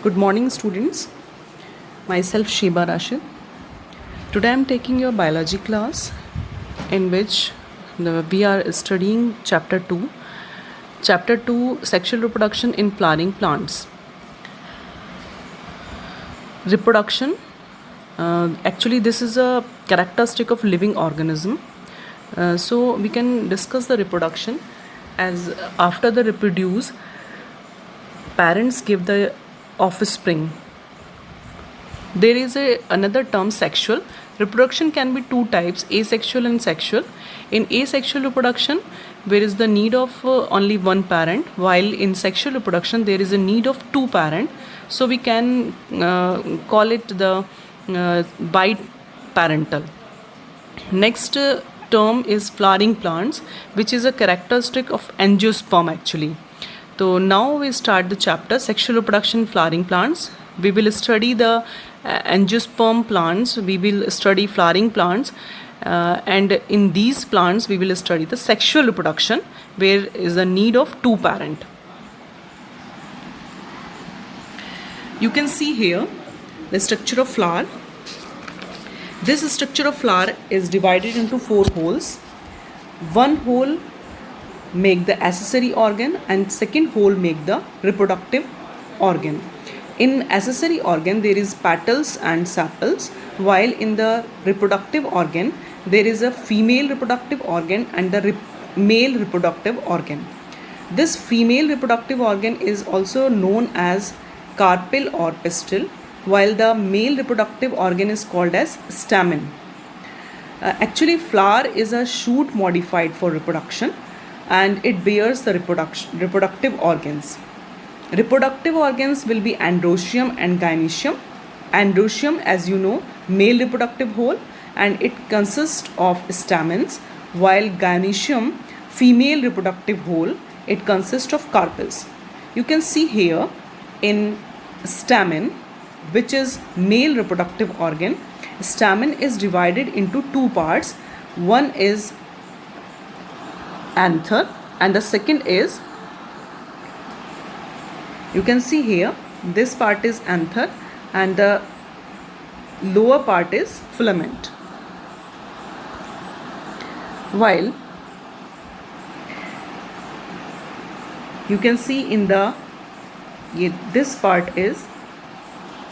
Good morning, students. Myself Sheba Rashid. Today I am taking your biology class in which we are studying chapter 2. Chapter 2, Sexual Reproduction in Flowering Plants. Reproduction. Actually, this is a characteristic of living organism. So we can discuss the reproduction as after the reproduce, parents give the offspring. There is another term, sexual. Reproduction can be two types, asexual and sexual. In asexual reproduction, there is the need of only one parent, while in sexual reproduction, there is a need of two parents. So we can call it the biparental. Next term is flowering plants, which is a characteristic of angiosperm actually. So now we start the chapter sexual reproduction flowering plants. We will study the angiosperm plants, we will study flowering plants, and in these plants we will study the sexual reproduction where is the need of two parent. You can see here the structure of flower. This structure of flower is divided into four holes. One hole make the accessory organ and second hole make the reproductive organ. In accessory organ there is petals and sepals, while in the reproductive organ there is a female reproductive organ and the male reproductive organ. This female reproductive organ is also known as carpel or pistil, while the male reproductive organ is called as stamen. Actually, flower is a shoot modified for reproduction and it bears the reproductive organs. Reproductive organs will be androecium and gynoecium. Androecium, as you know, male reproductive hole, and it consists of stamens, while gynoecium, female reproductive hole, it consists of carpels. You can see here in stamen, which is male reproductive organ, stamen is divided into two parts. One is anther and the second is, you can see here, this part is anther and the lower part is filament. While you can see in the this part is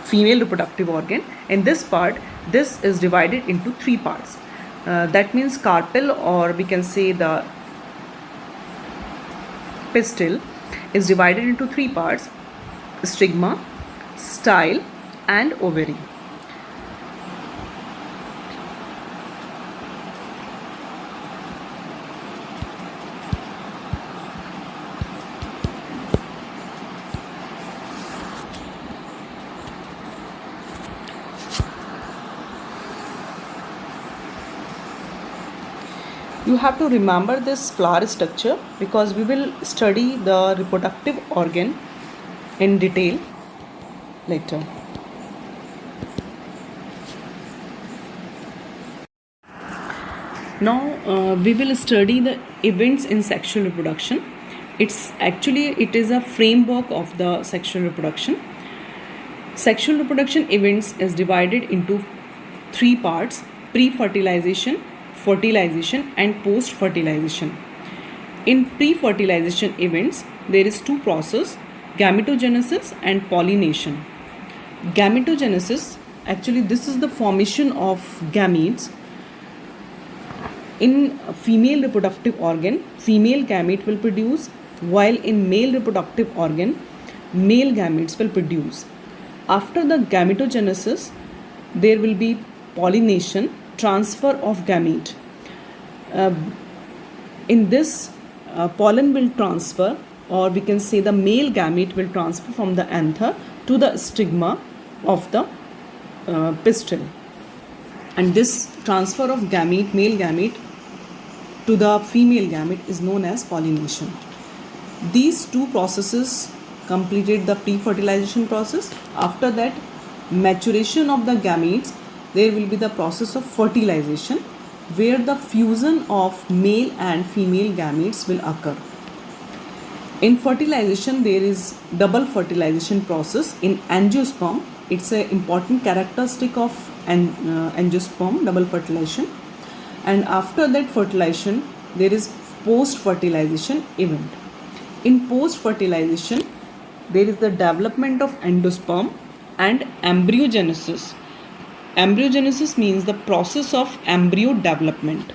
female reproductive organ, and this part, this is divided into three parts. That means carpel, or we can say the pistil, is divided into three parts: stigma, style and ovary. You have to remember this flower structure because we will study the reproductive organ in detail later. Now we will study the events in sexual reproduction. It is a framework of the sexual reproduction. Sexual reproduction events is divided into three parts: pre-fertilization, fertilization and post-fertilization. In pre-fertilization events, there is two processes: gametogenesis and pollination. Gametogenesis, actually this is the formation of gametes. In female reproductive organ, female gamete will produce, while in male reproductive organ, male gametes will produce. After the gametogenesis, there will be pollination, transfer of gamete. In this, pollen will transfer, or we can say the male gamete will transfer from the anther to the stigma of the pistil, and this transfer of gamete, male gamete, to the female gamete is known as pollination. These two processes completed the pre-fertilization process. After that, maturation of the gametes, there will be the process of fertilization, where the fusion of male and female gametes will occur. In fertilization, there is double fertilization process in angiosperm. It's an important characteristic of angiosperm, double fertilization. And after that fertilization, there is post-fertilization event. In post-fertilization, there is the development of endosperm and embryogenesis. Embryogenesis means the process of embryo development.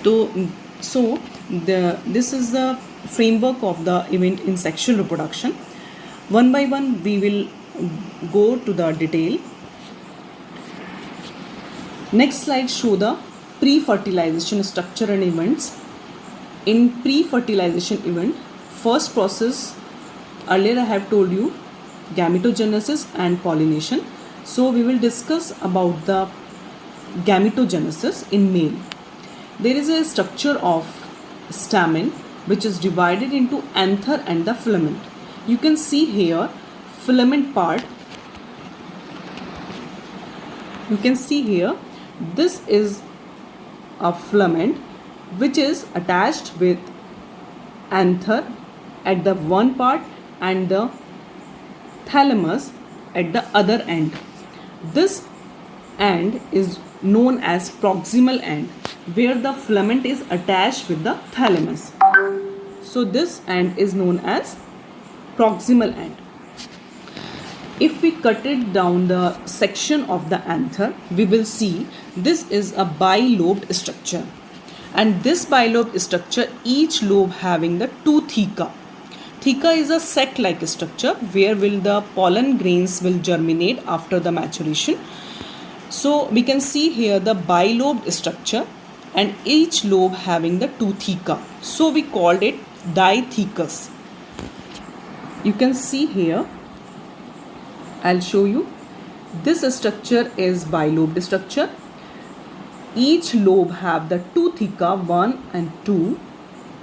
So this is the framework of the event in sexual reproduction. One by one, we will go to the detail. Next slide show the pre-fertilization structure and events. In pre-fertilization event, first process, earlier I have told you, gametogenesis and pollination. So we will discuss about the gametogenesis in male. There is a structure of stamen which is divided into anther and the filament. You can see here filament part. You can see here this is a filament which is attached with anther at the one part and the thalamus at the other end. This end is known as proximal end, where the filament is attached with the thalamus. So this end is known as proximal end. If we cut it down the section of the anther, we will see this is a bilobed structure. And this bilobed structure, each lobe having the two theca. Theca is a sac-like structure where will the pollen grains will germinate after the maturation. So we can see here the bilobed structure and each lobe having the two theca. So we called it dithecous. You can see here, I'll show you. This structure is bilobed structure. Each lobe have the two theca, 1 and 2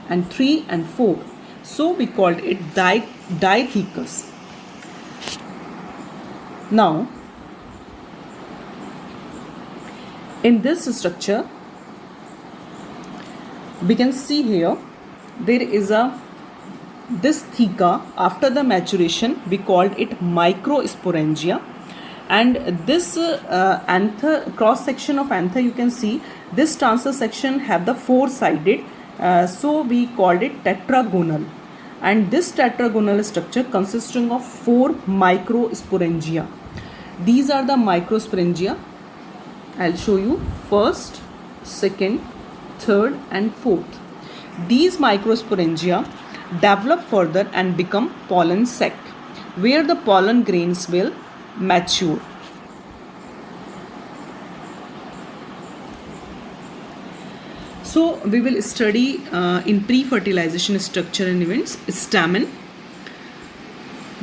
and 3 and 4. So we called it dithecous. Now, in this structure, we can see here there is this theca. After the maturation, we called it microsporangia, and this anther, cross section of anther, you can see this transverse section have the four-sided, so we called it tetragonal, and this tetragonal structure consisting of 4 microsporangia. These are the microsporangia. I'll show you first, second, third and fourth. These microsporangia develop further and become pollen sac, where the pollen grains will mature. So we will study in pre-fertilization structure and events, stamen,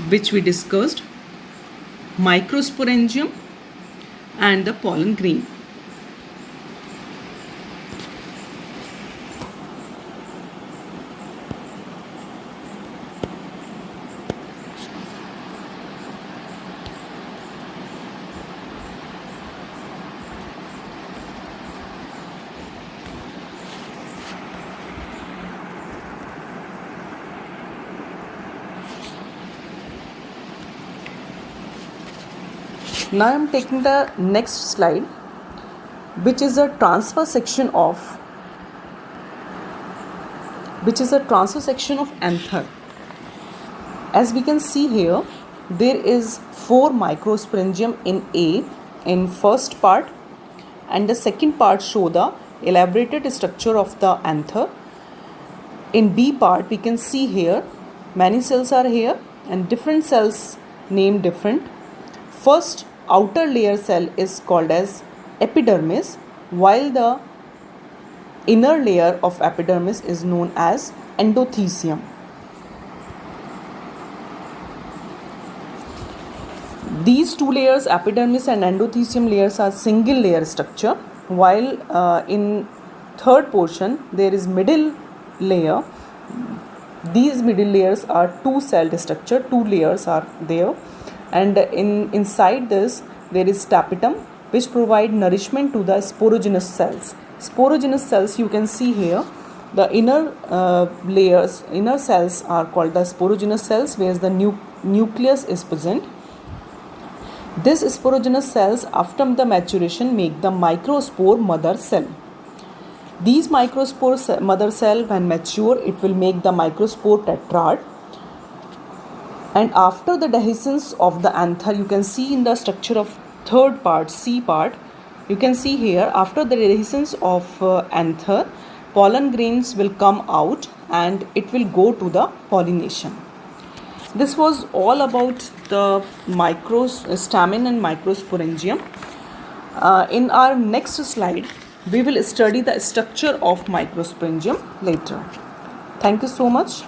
which we discussed, microsporangium and the pollen grain. Now I am taking the next slide, which is a transfer section of anther. As we can see here, there is 4 microsporangium in A in first part, and the second part show the elaborated structure of the anther. In B part, we can see here many cells are here and different cells named different. First outer layer cell is called as epidermis, while the inner layer of epidermis is known as endothecium. These two layers, epidermis and endothecium layers, are single layer structure, while in third portion there is middle layer. These middle layers are two celled structure, two layers are there, and inside this there is tapetum, which provide nourishment to the sporogenous cells. Sporogenous cells, you can see here, The inner cells are called the sporogenous cells, where the nucleus is present. These sporogenous cells, after the maturation, make the microspore mother cell. These microspore mother cell, when mature, it will make the microspore tetrad. And after the dehiscence of the anther, you can see in the structure of third part, C part, you can see here, after the dehiscence of anther, pollen grains will come out and it will go to the pollination. This was all about the stamen and microsporangium. In our next slide, we will study the structure of microsporangium later. Thank you so much.